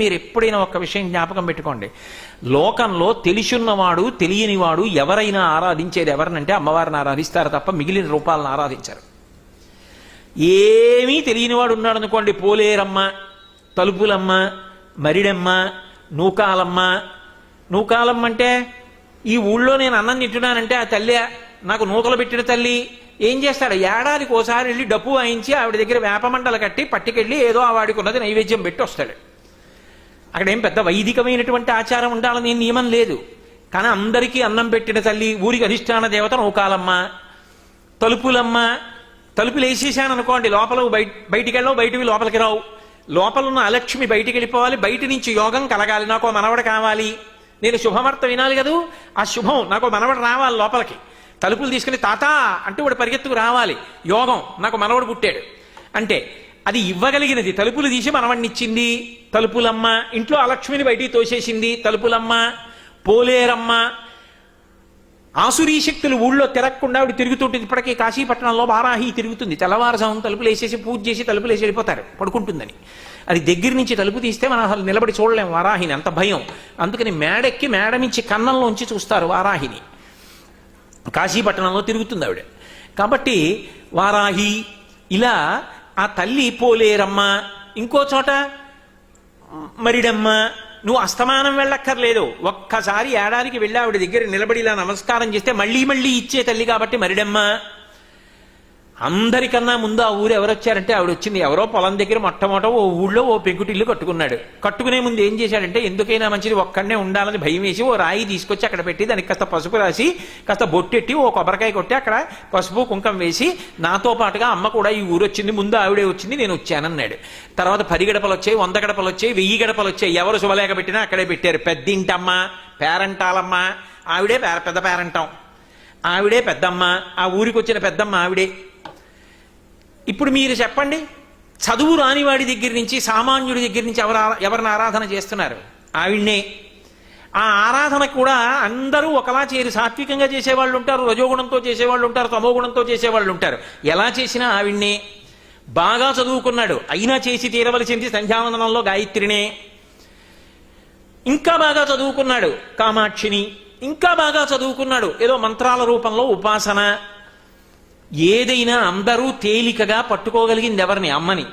మీరు ఎప్పుడైనా ఒక విషయం జ్ఞాపకం పెట్టుకోండి, లోకంలో తెలిసున్నవాడు తెలియనివాడు ఎవరైనా ఆరాధించేది ఎవరినంటే అమ్మవారిని ఆరాధిస్తారు తప్ప మిగిలిన రూపాలను ఆరాధించారు. ఏమీ తెలియనివాడు ఉన్నాడు అనుకోండి, పోలేరమ్మ, తలుపులమ్మ, మరిడమ్మ, నూకాలమ్మ. నూకాలమ్మ అంటే ఈ ఊళ్ళో నేను అన్నం తింటున్నానంటే ఆ తల్లి నాకు నూకలు పెట్టిన తల్లి. ఏం చేస్తాడు, ఏడాదికి ఓసారి వెళ్ళి డప్పు వాయించి ఆవిడ దగ్గర వేపమండలు కట్టి పట్టుకెళ్ళి ఏదో ఆ వాడికి ఉన్నది నైవేద్యం పెట్టి వస్తాడు. అక్కడ ఏం పెద్ద వైదికమైనటువంటి ఆచారం ఉండాలని నియమం లేదు. కానీ అందరికీ అన్నం పెట్టిన తల్లి, ఊరికి అధిష్టాన దేవత నూకాలమ్మ, తలుపులమ్మ. తలుపులు వేసేసాను అనుకోండి, లోపల బయటికి వెళ్ళవు, బయటికి లోపలికి రావు. లోపలున్న అలక్ష్మి బయటికి వెళ్ళిపోవాలి, బయట నుంచి యోగం కలగాలి, నాకు మనవడు కావాలి, నేను శుభవార్త వినాలి కదూ, ఆ శుభం నాకు మనవడు రావాలి లోపలికి. తలుపులు తీసుకుని తాత అంటూ వాడు పరిగెత్తుకు రావాలి, యోగం నాకు మనవడు పుట్టాడు అంటే అది ఇవ్వగలిగినది. తలుపులు తీసి మనవడినిచ్చింది తలుపులమ్మ, ఇంట్లో అలక్ష్మిని బయటికి తోసేసింది తలుపులమ్మ. పోలేరమ్మ, ఆసురీ శక్తులు ఊళ్ళో తిరగకుండా ఆవిడ తిరుగుతుంటుంది. ఇప్పటికీ కాశీపట్నంలో వారాహి తిరుగుతుంది, తెల్లవారుజామున తలుపులు వేసేసి పూజ చేసి తలుపులు వేసి వెళ్ళిపోతారు పడుకుంటుందని. అది దగ్గర నుంచి తలుపు తీస్తే మనం అసలు నిలబడి చూడలేము వారాహిని, అంత భయం. అందుకని మేడెక్కి మేడ నుంచి కన్నంలోంచి చూస్తారు వారాహిని. కాశీపట్నంలో తిరుగుతుంది ఆవిడ. కాబట్టి వారాహి ఇలా ఆ తల్లి పోలేరమ్మ. ఇంకో చోట మరిడమ్మ. నువ్వు అస్తమానం వెళ్ళక్కర్లేదు, ఒక్కసారి ఏడాదికి వెళ్ళి ఆవిడ దగ్గర నిలబడి ఇలా నమస్కారం చేస్తే మళ్ళీ మళ్ళీ ఇచ్చే తల్లి కాబట్టి మరిడమ్మ. అందరికన్నా ముందు ఆ ఊరు ఎవరు వచ్చారంటే ఆవిడ వచ్చింది. ఎవరో పొలం దగ్గర మొట్టమొదట ఓ ఊళ్ళో ఓ పెంకుటిల్లు కట్టుకున్నాడు. కట్టుకునే ముందు ఏం చేశాడంటే ఎందుకైనా మంచిది ఒక్కడనే ఉండాలని భయం వేసి ఓ రాయి తీసుకొచ్చి అక్కడ పెట్టి దానికి కాస్త పసుపు రాసి కాస్త బొట్టెట్టి ఓ కొబ్బరికాయ కొట్టి అక్కడ పసుపు కుంకం వేసి నాతో పాటుగా అమ్మ కూడా ఈ ఊరు వచ్చింది, ముందు ఆవిడే వచ్చింది, నేను వచ్చానన్నాడు. తర్వాత 10 గడపలు వచ్చాయి, 100 గడపలు వచ్చాయి, 1000 గడపలు వచ్చాయి. ఎవరు శుభలేఖ పెట్టినా అక్కడే పెట్టారు. పెద్దింటమ్మ, పేరంటాలమ్మ, ఆవిడే పెద్ద పేరంటాం, ఆవిడే పెద్దమ్మ, ఆ ఊరికి వచ్చిన పెద్దమ్మ ఆవిడే. ఇప్పుడు మీరు చెప్పండి, చదువు రానివాడి దగ్గర నుంచి సామాన్యుడి దగ్గర నుంచి ఎవరిని ఆరాధన చేస్తున్నారు? ఆవిడ్నే. ఆ ఆరాధన కూడా అందరూ ఒకలా చేరి సాత్వికంగా చేసేవాళ్ళు ఉంటారు, రజోగుణంతో చేసేవాళ్ళు ఉంటారు, తమోగుణంతో చేసేవాళ్ళు ఉంటారు. ఎలా చేసినా ఆవిడ్నే. బాగా చదువుకున్నాడు అయినా చేసి తీరవలసింది సంధ్యావందనంలో గాయత్రినే. ఇంకా బాగా చదువుకున్నాడు కామాక్షిని. ఇంకా బాగా చదువుకున్నాడు ఏదో మంత్రాల రూపంలో ఉపాసన. ఏదైనా అందరూ తేలికగా పట్టుకోగలిగింది ఎవరిని? అమ్మని.